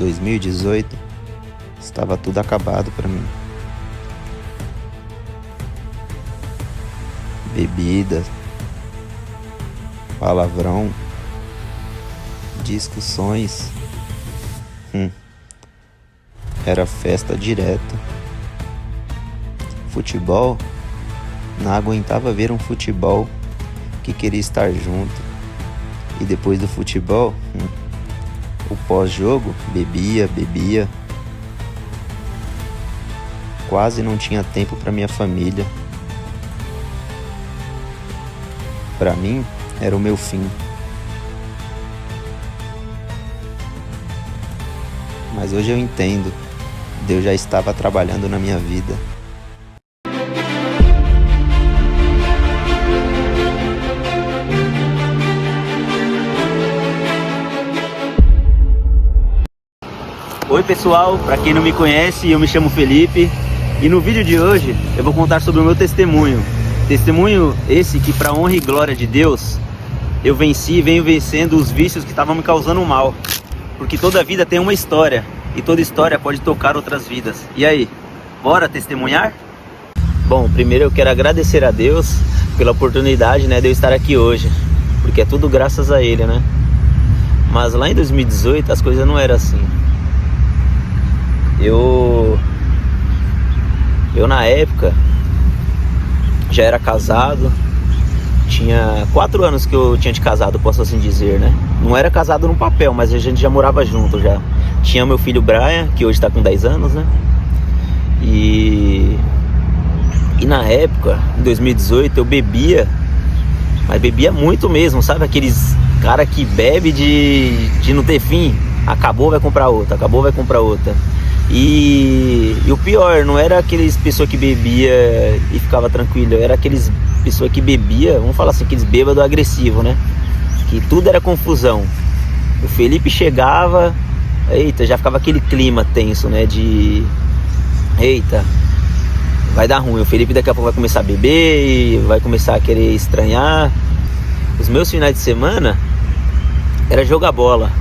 2018 estava tudo acabado para mim. Bebida, palavrão, discussões. Era festa direto. Futebol, não aguentava ver um futebol que queria estar junto. E depois do futebol, o pós-jogo, bebia. Quase não tinha tempo para minha família. Para mim, era o meu fim. Mas hoje eu entendo. Deus já estava trabalhando na minha vida. Oi pessoal, para quem não me conhece, eu me chamo Felipe e no vídeo de hoje eu vou contar sobre o meu testemunho. Testemunho esse que, para honra e glória de Deus, eu venci e venho vencendo os vícios que estavam me causando mal. Porque toda vida tem uma história e toda história pode tocar outras vidas. E aí, bora testemunhar? Bom, primeiro eu quero agradecer a Deus pela oportunidade, de eu estar aqui hoje, porque é tudo graças a Ele, Mas lá em 2018 as coisas não eram assim. Eu na época já era casado, tinha 4 anos que eu tinha de casado, posso assim dizer, Não era casado no papel, mas a gente já morava junto já. Tinha meu filho Brian, que hoje tá com 10 anos, E na época, em 2018, eu bebia, mas bebia muito mesmo, sabe? Aqueles cara que bebe de não ter fim. Acabou, vai comprar outra, acabou, vai comprar outra. E o pior, não era aqueles pessoas que bebia e ficava tranquilo, era aqueles pessoas que bebia, vamos falar assim, aqueles bêbados agressivos, Que tudo era confusão. O Felipe chegava, já ficava aquele clima tenso, de vai dar ruim. O Felipe daqui a pouco vai começar a beber e vai começar a querer estranhar. Os meus finais de semana era jogar bola.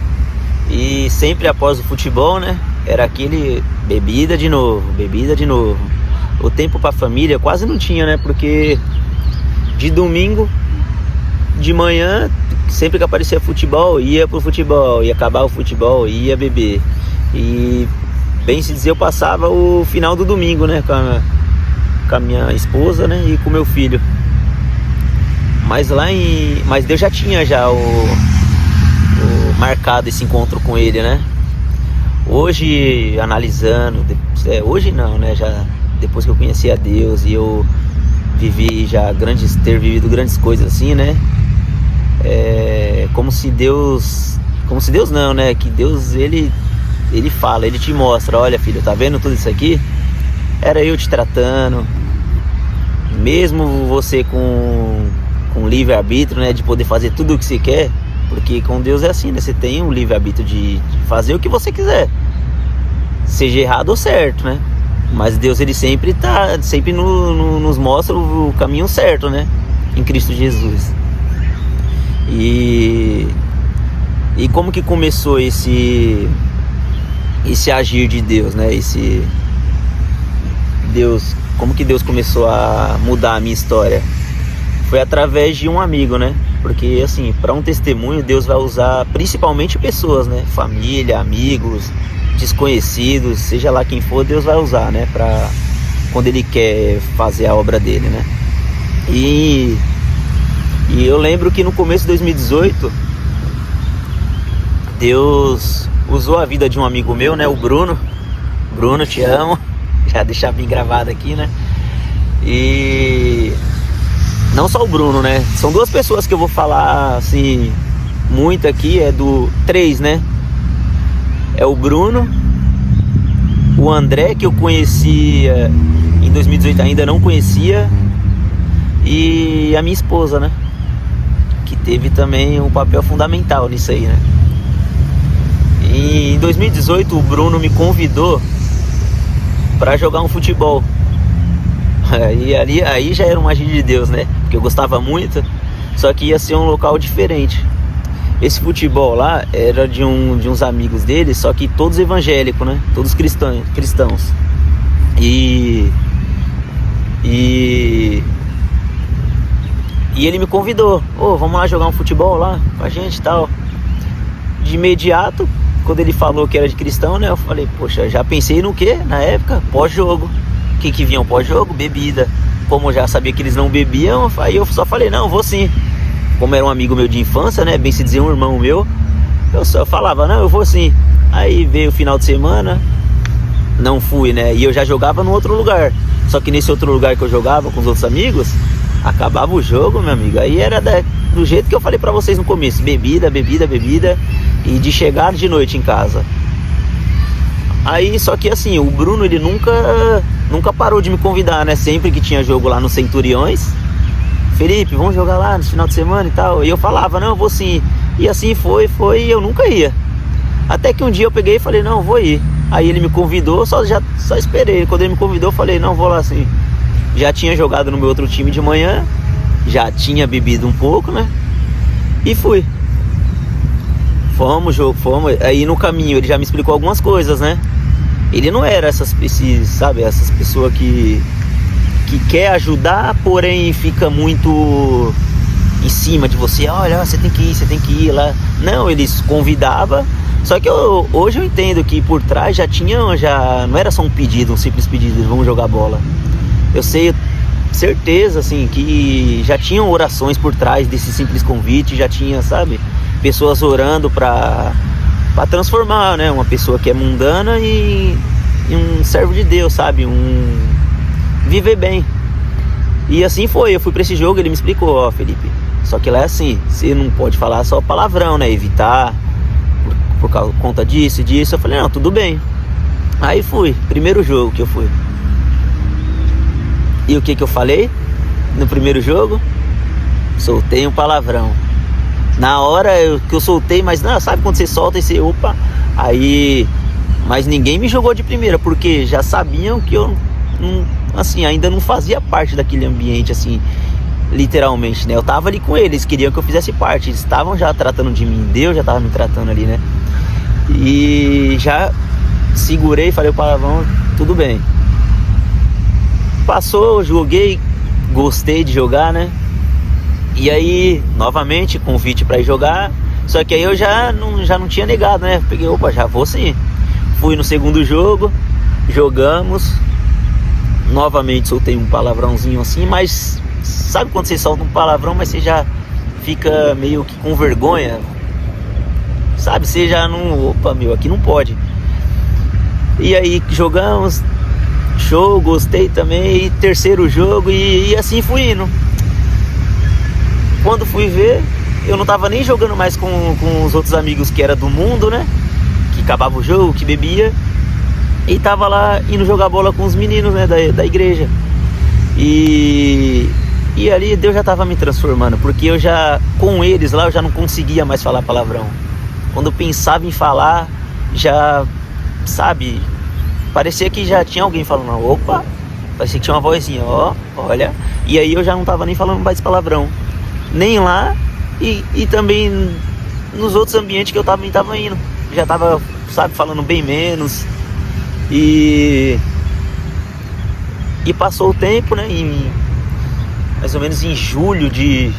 E sempre após o futebol, era aquele bebida de novo. O tempo pra família quase não tinha, porque de domingo de manhã, sempre que aparecia futebol, ia pro futebol, ia acabar o futebol, ia beber. E bem se dizer, eu passava o final do domingo, com a minha esposa, e com meu filho. Mas mas Deus já tinha marcado esse encontro com ele, Hoje, analisando, hoje não, já depois que eu conheci a Deus e eu vivi ter vivido grandes coisas assim, como se Deus não, que Deus, ele fala, ele te mostra, olha filho, tá vendo tudo isso aqui? Era eu te tratando, mesmo você com livre-arbítrio, de poder fazer tudo o que você quer. Porque com Deus é assim, você tem um livre-arbítrio de fazer o que você quiser, seja errado ou certo, Mas Deus, ele sempre nos mostra o caminho certo, em Cristo Jesus. E como que começou esse agir de Deus, como que Deus começou a mudar a minha história? Foi através de um amigo, Porque assim, para um testemunho, Deus vai usar principalmente pessoas, Família, amigos, desconhecidos, seja lá quem for, Deus vai usar, para quando Ele quer fazer a obra dele, E eu lembro que no começo de 2018, Deus usou a vida de um amigo meu, o Bruno. Bruno, te amo. Já deixar bem gravado aqui, E não só o Bruno, São 2 pessoas que eu vou falar, assim, muito aqui, três, É o Bruno, o André, que eu conhecia em 2018, ainda não conhecia, e a minha esposa, que teve também um papel fundamental nisso aí, E em 2018 o Bruno me convidou para jogar um futebol. Aí já era uma magia de Deus, porque eu gostava muito, só que ia ser um local diferente. Esse futebol lá era de uns amigos dele, só que todos evangélicos, né? Todos cristãos. E ele me convidou, vamos lá jogar um futebol lá com a gente e tal. De imediato, quando ele falou que era de cristão, né, eu falei, poxa, já pensei no quê? Na época, pós-jogo. O que vinha pós-jogo? Bebida. Como eu já sabia que eles não bebiam, aí eu só falei, não, vou sim. Como era um amigo meu de infância, né, bem se dizer um irmão meu, eu só falava, não, eu vou sim. Aí veio o final de semana, não fui, né, e eu já jogava no outro lugar. Só que nesse outro lugar que eu jogava com os outros amigos, acabava o jogo, meu amigo. Aí era do jeito que eu falei pra vocês no começo, bebida, e de chegar de noite em casa. Aí, só que assim, o Bruno, ele nunca parou de me convidar, né? Sempre que tinha jogo lá no Centuriões, Felipe, vamos jogar lá no final de semana e tal. E eu falava, não, eu vou sim. E assim foi, e eu nunca ia. Até que um dia eu peguei e falei, não, eu vou ir. Aí ele me convidou, só esperei. Quando ele me convidou, eu falei, não, vou lá sim. Já tinha jogado no meu outro time de manhã, já tinha bebido um pouco, né? E fui. Fomos. Aí no caminho ele já me explicou algumas coisas, né? Ele não era essas pessoas que quer ajudar, porém fica muito em cima de você. Olha, você tem que ir lá. Não, eles convidavam. Só que hoje eu entendo que por trás não era só um simples pedido, vamos jogar bola. Eu sei, certeza, assim, que já tinham orações por trás desse simples convite, já tinha, sabe, pessoas orando pra transformar, né, uma pessoa que é mundana em um servo de Deus, sabe, viver bem. E assim foi, eu fui pra esse jogo, ele me explicou, Felipe, só que lá é assim, você não pode falar só palavrão, né, evitar por conta disso. Eu falei, não, tudo bem. Aí fui, primeiro jogo que eu fui. E o que eu falei no primeiro jogo? Soltei um palavrão. Na hora que eu soltei, mas não, sabe quando você solta e você, opa, aí, mas ninguém me jogou de primeira, porque já sabiam que eu, assim, ainda não fazia parte daquele ambiente, assim, literalmente, né? Eu tava ali com eles, queriam que eu fizesse parte, eles estavam já tratando de mim, Deus já tava me tratando ali, né? E já segurei, falei o palavrão, tudo bem. Passou, joguei, gostei de jogar, né? E aí, novamente, convite pra ir jogar. Só que aí eu já não tinha negado, né? Peguei, opa, já vou sim. Fui no segundo jogo, jogamos. Novamente soltei um palavrãozinho assim, mas sabe quando você solta um palavrão, mas você já fica meio que com vergonha? Sabe, você já não... Opa, meu, aqui não pode. E aí jogamos, show, gostei também. E terceiro jogo e assim fui indo. Quando fui ver, eu não tava nem jogando mais com os outros amigos que era do mundo, né? Que acabava o jogo, que bebia. E tava lá indo jogar bola com os meninos, né, da igreja. E ali Deus já tava me transformando, porque eu já, com eles lá, eu já não conseguia mais falar palavrão. Quando eu pensava em falar, já, sabe, parecia que já tinha alguém falando, opa, parecia que tinha uma vozinha, olha. E aí eu já não tava nem falando mais palavrão, nem lá e também nos outros ambientes que eu tava indo. Já tava, sabe, falando bem menos. E passou o tempo, né, mais ou menos em julho de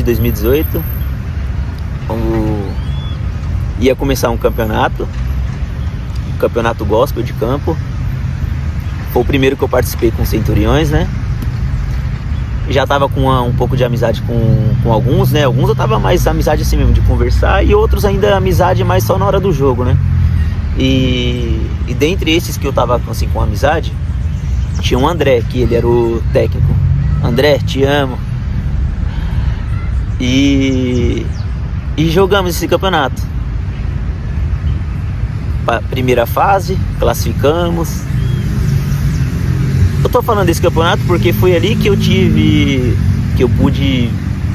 2018, ia começar um campeonato gospel de campo. Foi o primeiro que eu participei com Centuriões, né? Já tava com um pouco de amizade com alguns, né? Alguns eu tava mais amizade assim mesmo, de conversar, e outros ainda amizade mais só na hora do jogo, né? E dentre esses que eu tava assim com amizade, tinha um André, que ele era o técnico. André, te amo. E jogamos esse campeonato. Primeira fase, classificamos. Eu tô falando desse campeonato porque foi ali que eu pude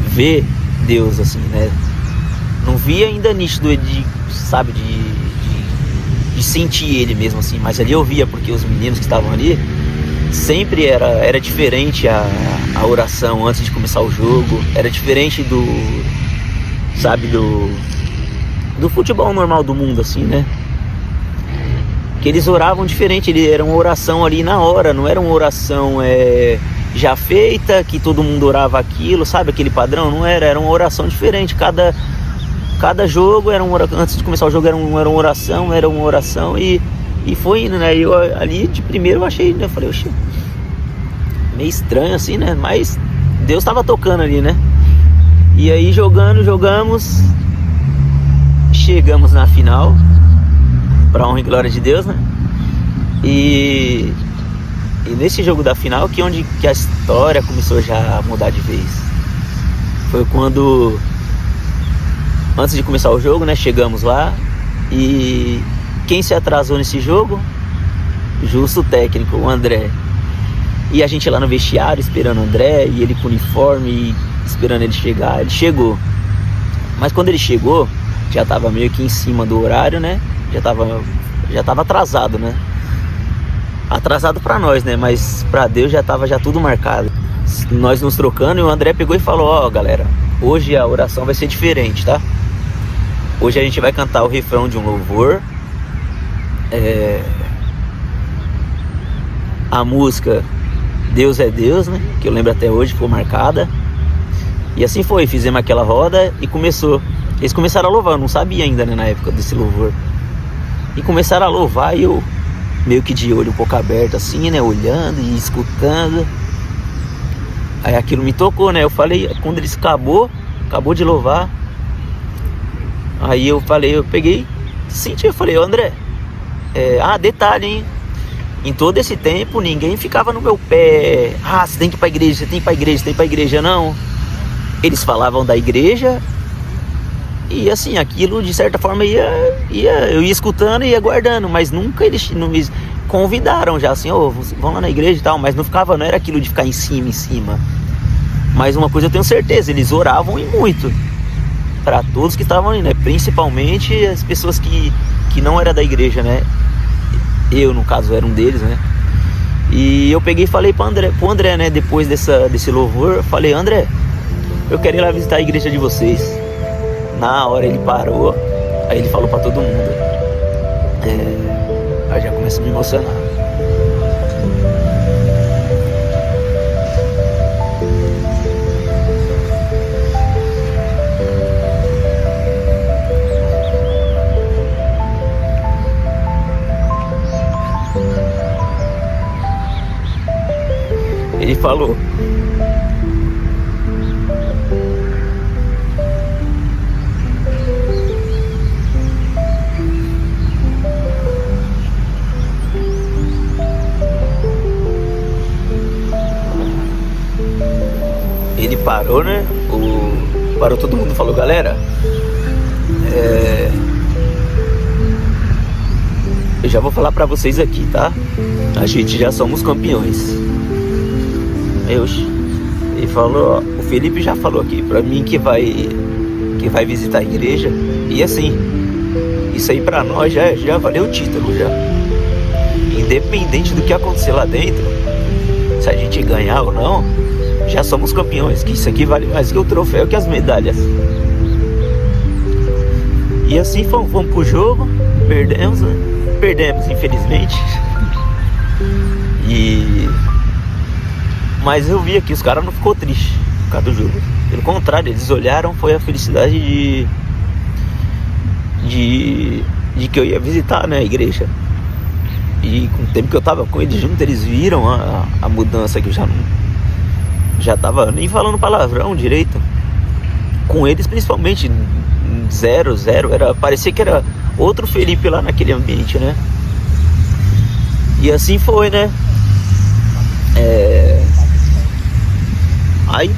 ver Deus, assim, né? Não vi ainda nítido de sentir ele mesmo, assim, mas ali eu via, porque os meninos que estavam ali, sempre era diferente a oração antes de começar o jogo, era diferente sabe, do futebol normal do mundo, assim, né? Que eles oravam diferente, era uma oração ali na hora, não era uma oração já feita, que todo mundo orava aquilo, sabe, aquele padrão, não era uma oração diferente, cada jogo era antes de começar o jogo era uma oração e foi indo, né? Eu ali de primeiro eu achei, né? Eu falei, oxe, meio estranho assim, né? Mas Deus tava tocando ali, né? E aí jogamos, chegamos na final, pra honra e glória de Deus, né? E nesse jogo da final que a história começou já a mudar de vez. Foi quando, antes de começar o jogo, né? Chegamos lá e quem se atrasou nesse jogo? Justo o técnico, o André. E a gente lá no vestiário esperando o André, e ele com o uniforme, e esperando ele chegar. Ele chegou. Mas quando ele chegou, já tava meio que em cima do horário, né? Já tava atrasado, né? Atrasado pra nós, né? Mas pra Deus já tava tudo marcado. Nós nos trocando e o André pegou e falou, ó, galera, hoje a oração vai ser diferente, tá? Hoje a gente vai cantar o refrão de um louvor. A música Deus é Deus, né? Que eu lembro até hoje, ficou marcada. E assim foi, fizemos aquela roda e começou. Eles começaram a louvar, eu não sabia ainda, né, na época desse louvor. E começaram a louvar e eu meio que de olho um pouco aberto assim, né, olhando e escutando. Aí aquilo me tocou, né? Eu falei, quando eles acabou de louvar, aí eu peguei, senti, eu falei, André, detalhe, hein? Em todo esse tempo ninguém ficava no meu pé. Você tem que ir pra igreja, você tem que ir pra igreja, não. Eles falavam da igreja e assim, aquilo de certa forma eu ia escutando e ia guardando, mas nunca eles não me convidaram já assim, vão lá na igreja e tal, mas não era aquilo de ficar em cima. Mas uma coisa eu tenho certeza, eles oravam e muito para todos que estavam ali, né? Principalmente as pessoas que não era da igreja, né? Eu, no caso, era um deles, né? E eu peguei e falei pro André, né? Depois desse louvor, eu falei, André, eu quero ir lá visitar a igreja de vocês. Na hora ele parou, aí ele falou pra todo mundo. Aí já começa a me emocionar. Ele falou, ele parou, né? Parou todo mundo, falou, galera, eu já vou falar pra vocês aqui, tá? A gente já somos campeões. Ele falou, o Felipe já falou aqui pra mim que vai visitar a igreja. E assim, isso aí pra nós já valeu o título já. Independente do que acontecer lá dentro, se a gente ganhar ou não, já somos campeões, que isso aqui vale mais que o troféu, que as medalhas. E assim fomos pro jogo, perdemos, né? Perdemos, infelizmente. Mas eu vi que os caras não ficou triste por causa do jogo. Pelo contrário, eles olharam, foi a felicidade de que eu ia visitar, né, a igreja. E com o tempo que eu tava com eles junto, eles viram a mudança, que eu já tava nem falando palavrão direito. Com eles principalmente, 0, parecia que era outro Felipe lá naquele ambiente, né? E assim foi, né? Aí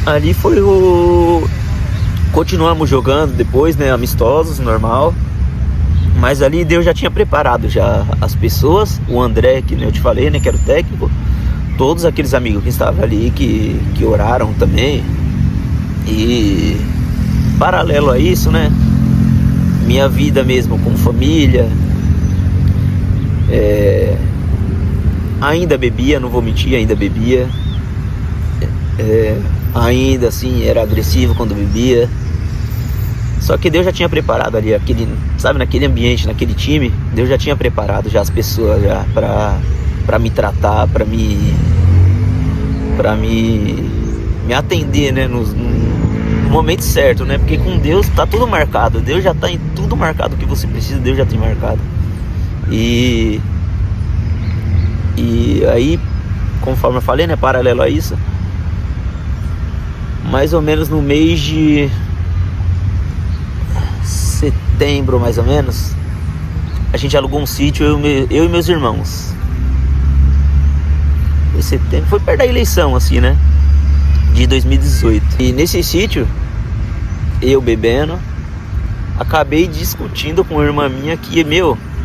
ali foi continuamos jogando depois, né? Amistosos, normal. Mas ali Deus já tinha preparado já as pessoas. O André, que eu te falei, né? Que era o técnico. Todos aqueles amigos que estavam ali, que oraram também. E paralelo a isso, né? Minha vida mesmo como família. Ainda bebia, não vou mentir, ainda bebia. Ainda assim era agressivo quando bebia. Só que Deus já tinha preparado ali aquele, sabe, naquele ambiente, naquele time, Deus já tinha preparado já as pessoas já para me tratar, para me atender, né, no momento certo, né? Porque com Deus tá tudo marcado. Deus já tá em tudo marcado que você precisa, Deus já tem marcado. E aí, conforme eu falei, né, paralelo a isso, mais ou menos no mês de setembro, mais ou menos, a gente alugou um sítio, eu e meus irmãos. Foi setembro, foi perto da eleição, assim, né, de 2018. E nesse sítio, eu bebendo, acabei discutindo com uma irmã minha que,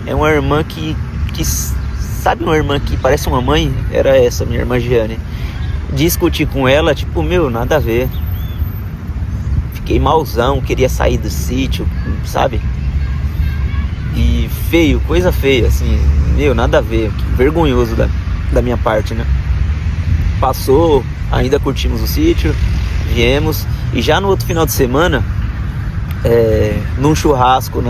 é uma irmã que sabe, uma irmã que parece uma mãe? Era essa, minha irmã Giane. Discuti com ela, tipo, nada a ver. Fiquei malzão, queria sair do sítio, sabe? E feio, coisa feia, assim, nada a ver. Vergonhoso da minha parte, né? Passou, ainda curtimos o sítio, viemos. E já no outro final de semana, num churrasco,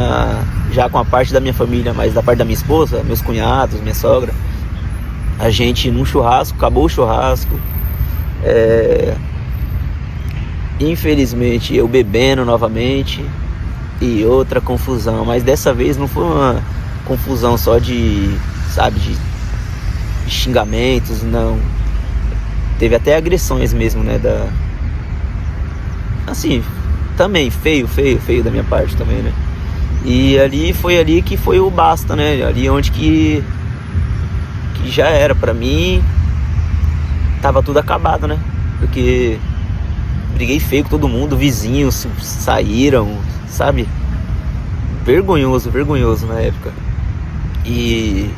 já com a parte da minha família, mas da parte da minha esposa, meus cunhados, minha sogra, a gente num churrasco, acabou o churrasco, infelizmente eu bebendo novamente e outra confusão, mas dessa vez não foi uma confusão só de xingamentos, não, teve até agressões mesmo, né, assim, também feio da minha parte também, né, e foi ali que foi o basta, né, ali onde que já era pra mim, tava tudo acabado, né, porque briguei feio com todo mundo, vizinhos saíram, sabe, vergonhoso na época, e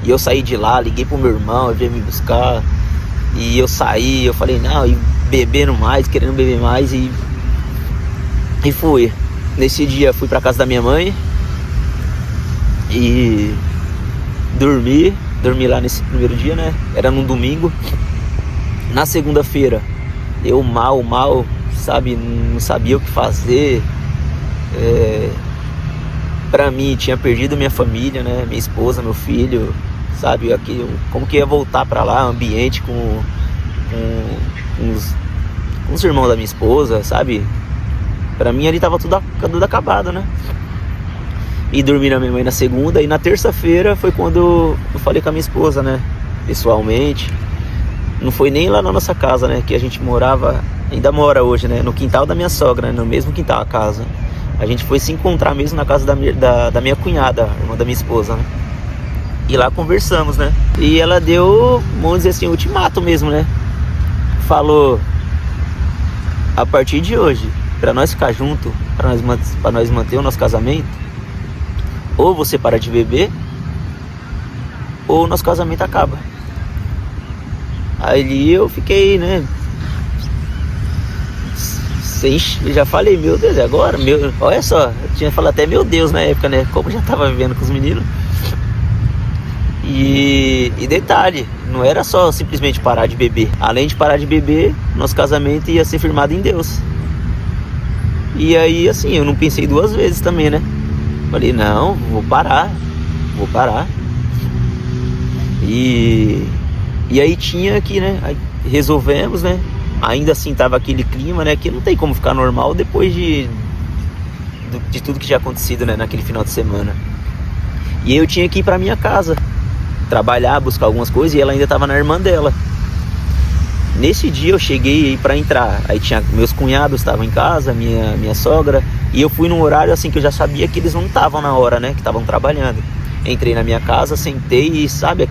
eu saí de lá, liguei pro meu irmão, ele veio me buscar, e eu saí, eu falei, não, e bebendo mais, querendo beber mais, e fui. Nesse dia fui pra casa da minha mãe e dormi lá nesse primeiro dia, né? Era num domingo. Na segunda-feira, eu mal, sabe? Não sabia o que fazer. Pra mim, tinha perdido minha família, né? Minha esposa, meu filho, sabe? Como que ia voltar pra lá, ambiente com os irmãos da minha esposa, sabe? Pra mim ali tava tudo acabado, né? E dormi na minha mãe na segunda. E na terça-feira foi quando eu falei com a minha esposa, né? Pessoalmente. Não foi nem lá na nossa casa, né? Que a gente morava, ainda mora hoje, né? No quintal da minha sogra, né? No mesmo quintal, a casa. A gente foi se encontrar mesmo na casa da minha cunhada, irmã da minha esposa, né? E lá conversamos, né? E ela deu, vamos dizer assim, ultimato mesmo, né? Falou, a partir de hoje, pra nós ficar junto, pra nós manter o nosso casamento, ou você para de beber, ou o nosso casamento acaba. Aí eu fiquei, né? Já falei, meu Deus, agora? Olha só, eu tinha falado até meu Deus na época, né? Como eu já tava vivendo com os meninos. E detalhe, não era só simplesmente parar de beber. Além de parar de beber, nosso casamento ia ser firmado em Deus. E aí, assim, eu não pensei duas vezes também, né? Falei, não, vou parar. E aí tinha aqui, né? Aí resolvemos, né? Ainda assim tava aquele clima, né? Que não tem como ficar normal depois de tudo que tinha acontecido, né? Naquele final de semana. E aí eu tinha que ir pra minha casa, trabalhar, buscar algumas coisas, e ela ainda tava na irmã dela. Nesse dia eu cheguei aí pra entrar, aí tinha meus cunhados estavam em casa, minha sogra, e eu fui num horário assim que eu já sabia que eles não estavam na hora, né, que estavam trabalhando. Entrei na minha casa, sentei e sabe,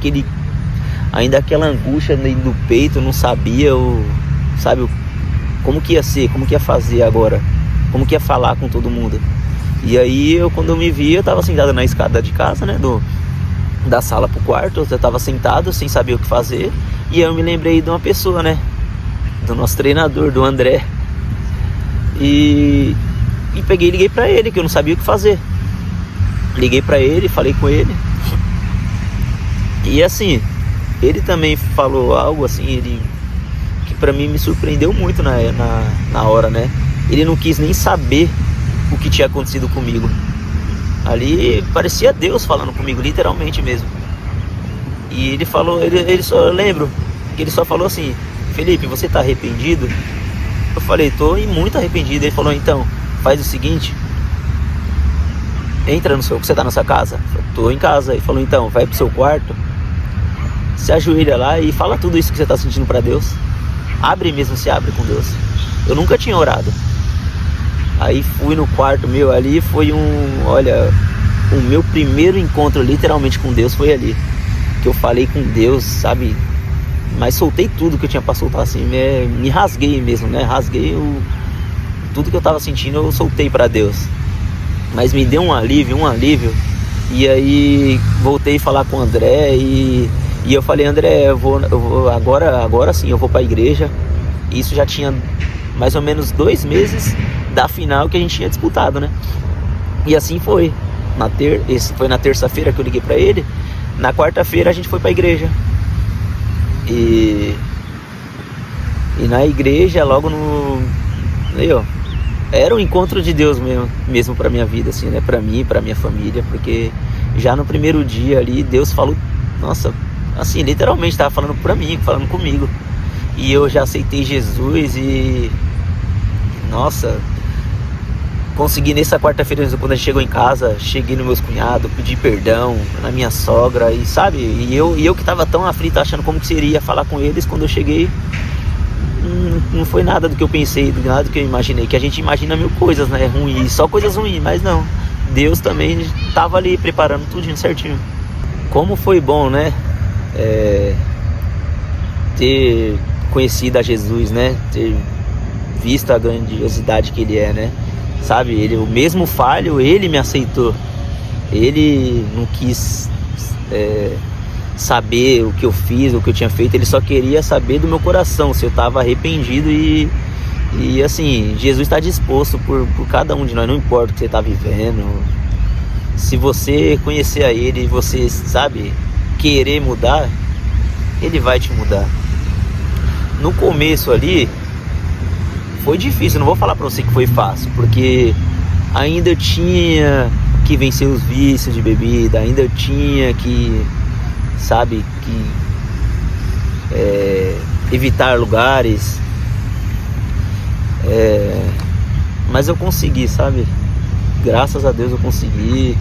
ainda aquela angústia no peito, eu não sabia, sabe, como que ia ser, como que ia fazer agora, como que ia falar com todo mundo. E aí quando eu me vi, eu tava sentado na escada de casa, né, da sala pro quarto, eu tava sentado sem saber o que fazer, e eu me lembrei de uma pessoa, né, do nosso treinador, do André, e peguei e liguei pra ele, que eu não sabia o que fazer. Liguei pra ele, falei com ele, e assim, ele também falou algo assim, que pra mim me surpreendeu muito na hora, né. Ele não quis nem saber o que tinha acontecido comigo. Ali parecia Deus falando comigo, literalmente mesmo. E ele falou, eu lembro que ele só falou assim: Felipe, você tá arrependido? Eu falei, tô muito arrependido. Ele falou, então, faz o seguinte, entra no seu... Você tá na sua casa? Eu falei, tô em casa. Ele falou, então, vai pro seu quarto, se ajoelha lá e fala tudo isso que você tá sentindo pra Deus. Abre mesmo, se abre com Deus. Eu nunca tinha orado. Aí fui no quarto meu ali, foi o meu primeiro encontro literalmente com Deus foi ali. Que eu falei com Deus, sabe? Mas soltei tudo que eu tinha pra soltar, assim, me rasguei mesmo, né? Rasguei tudo que eu tava sentindo, eu soltei pra Deus. Mas me deu um alívio. E aí voltei a falar com o André e eu falei, André, eu vou agora sim, eu vou pra igreja. Isso já tinha mais ou menos 2 meses da final que a gente tinha disputado, né? E assim foi. Foi na terça-feira que eu liguei pra ele. Na quarta-feira a gente foi pra igreja. E na igreja, logo era um encontro de Deus mesmo pra minha vida, assim, né? Pra mim, pra minha família, porque já no primeiro dia ali, Deus falou, nossa, assim, literalmente tava falando pra mim, falando comigo. E eu já aceitei Jesus e, nossa, consegui nessa quarta-feira, quando a gente chegou em casa, cheguei nos meus cunhados, pedi perdão na minha sogra, e sabe, e eu que tava tão aflito, achando como que seria falar com eles, quando eu cheguei, não foi nada do que eu pensei, nada do que eu imaginei, que a gente imagina mil coisas, né, ruins, só coisas ruins, mas não, Deus também tava ali preparando tudinho certinho. Como foi bom, né, ter conhecido a Jesus, né, ter visto a grandiosidade que Ele é, né. Sabe, o mesmo falho, ele me aceitou. Ele não quis saber o que eu fiz, o que eu tinha feito. Ele só queria saber do meu coração, se eu estava arrependido. E assim, Jesus está disposto por cada um de nós. Não importa o que você está vivendo. Se você conhecer a Ele e você, sabe, querer mudar, Ele vai te mudar. No começo ali foi difícil, não vou falar pra você que foi fácil, porque ainda eu tinha que vencer os vícios de bebida, ainda eu tinha que, sabe, evitar lugares, mas eu consegui, sabe, graças a Deus eu consegui,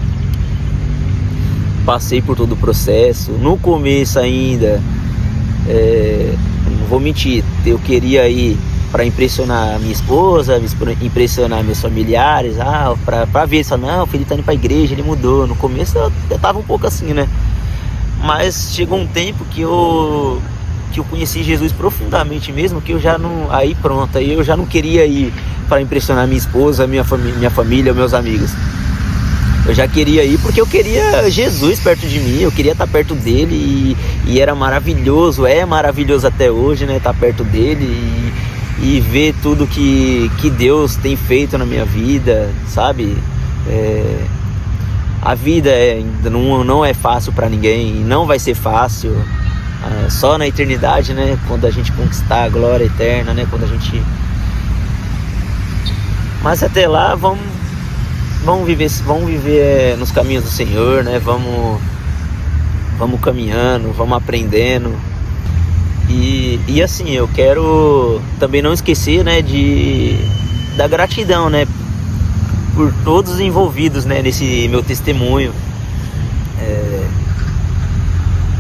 passei por todo o processo. No começo ainda, não vou mentir, eu queria ir para impressionar minha esposa, impressionar meus familiares, pra ver, só não, o Felipe tá indo pra igreja, ele mudou. No começo eu tava um pouco assim, né? Mas chegou um tempo que eu conheci Jesus profundamente mesmo, que eu já não, aí pronto, aí eu já não queria ir para impressionar minha esposa, minha família, meus amigos. Eu já queria ir porque eu queria Jesus perto de mim, eu queria estar perto dele e era maravilhoso, é maravilhoso até hoje, né? Estar perto dele e ver tudo que Deus tem feito na minha vida, sabe? A vida não é fácil para ninguém, não vai ser fácil, só na eternidade, né? Quando a gente conquistar a glória eterna, né? Quando a gente... Mas até lá, vamos viver nos caminhos do Senhor, né? Vamos caminhando, vamos aprendendo. E assim, eu quero também não esquecer, né, da gratidão, né, por todos os envolvidos, né, nesse meu testemunho,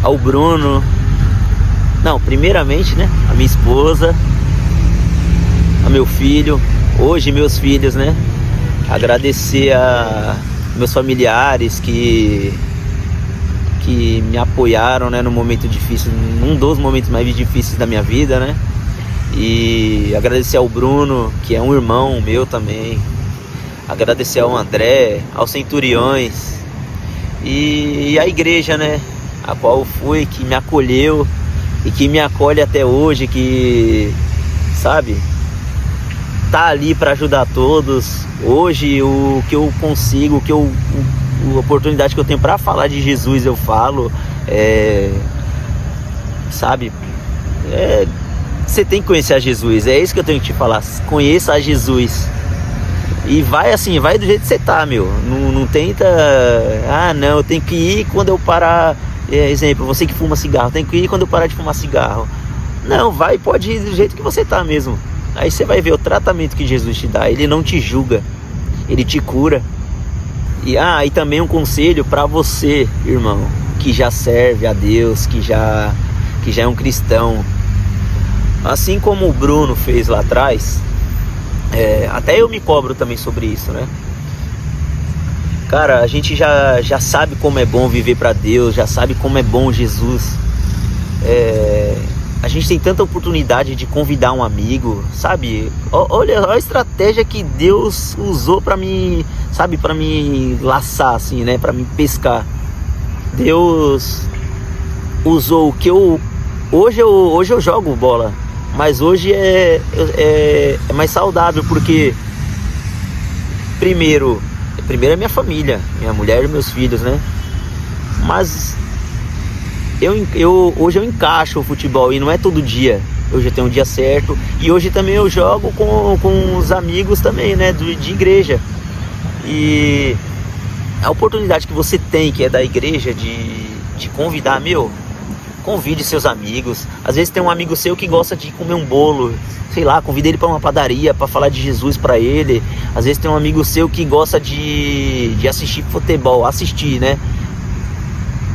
ao Bruno, não, primeiramente, né, a minha esposa, a meu filho, hoje meus filhos, né, agradecer a meus familiares que me apoiaram, né, no momento difícil, num dos momentos mais difíceis da minha vida, né, e agradecer ao Bruno, que é um irmão meu também, agradecer ao André, aos Centuriões e a igreja, né, a qual eu fui, que me acolheu e que me acolhe até hoje, que, sabe, tá ali para ajudar todos. Hoje o que eu consigo, a oportunidade que eu tenho para falar de Jesus, eu falo, sabe, você tem que conhecer a Jesus, é isso que eu tenho que te falar, conheça a Jesus, E vai assim, vai do jeito que você tá, meu. Não tenta, não, eu tenho que ir quando eu parar. Exemplo, você que fuma cigarro, tem que ir quando eu parar de fumar cigarro. Não, vai, pode ir do jeito que você tá mesmo. Aí você vai ver o tratamento que Jesus te dá. Ele não te julga, ele te cura. E também um conselho para você, irmão, que já serve a Deus, que já é um cristão. Assim como o Bruno fez lá atrás, até eu me cobro também sobre isso, né? Cara, a gente já sabe como é bom viver para Deus, já sabe como é bom Jesus. A gente tem tanta oportunidade de convidar um amigo, sabe? Olha a estratégia que Deus usou para me, sabe, para me laçar, assim, né? Para me pescar. Deus usou o que hoje eu jogo bola, mas hoje é mais saudável, porque primeiro é minha família, minha mulher e meus filhos, né? Mas hoje eu encaixo o futebol, e não é todo dia. Hoje eu tenho um dia certo, e hoje também eu jogo com os amigos também, né? De igreja. E a oportunidade que você tem, que é da igreja, de convidar, convide seus amigos. Às vezes tem um amigo seu que gosta de comer um bolo, sei lá, convida ele para uma padaria para falar de Jesus para ele. Às vezes tem um amigo seu que gosta de assistir futebol, né?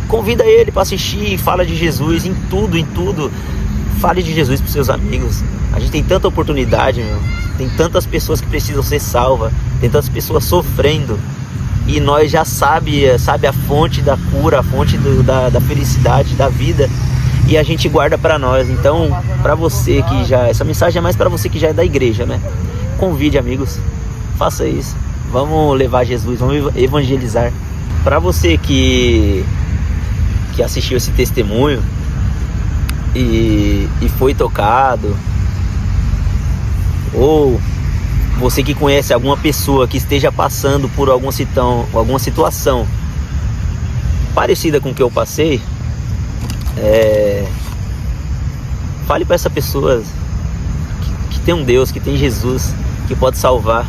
Convida ele para assistir e fala de Jesus em tudo. Fale de Jesus para seus amigos. A gente tem tanta oportunidade, meu. Tem tantas pessoas que precisam ser salvas, tem tantas pessoas sofrendo. E nós já sabe a fonte da cura, a fonte da felicidade, da vida, e a gente guarda para nós. Então, para você que essa mensagem é mais para você que já é da igreja, né? Convide amigos, faça isso. Vamos levar Jesus, vamos evangelizar. Para você que assistiu esse testemunho e foi tocado, ou você que conhece alguma pessoa que esteja passando por alguma situação parecida com o que eu passei, fale para essa pessoa que tem um Deus, que tem Jesus, que pode salvar.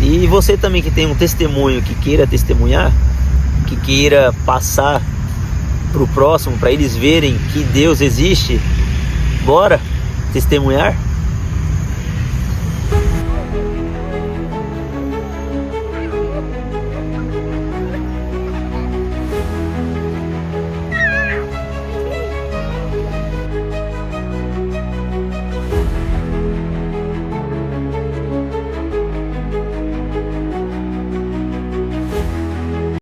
E você também que tem um testemunho, que queira testemunhar, que queira passar para o próximo, para eles verem que Deus existe, bora testemunhar.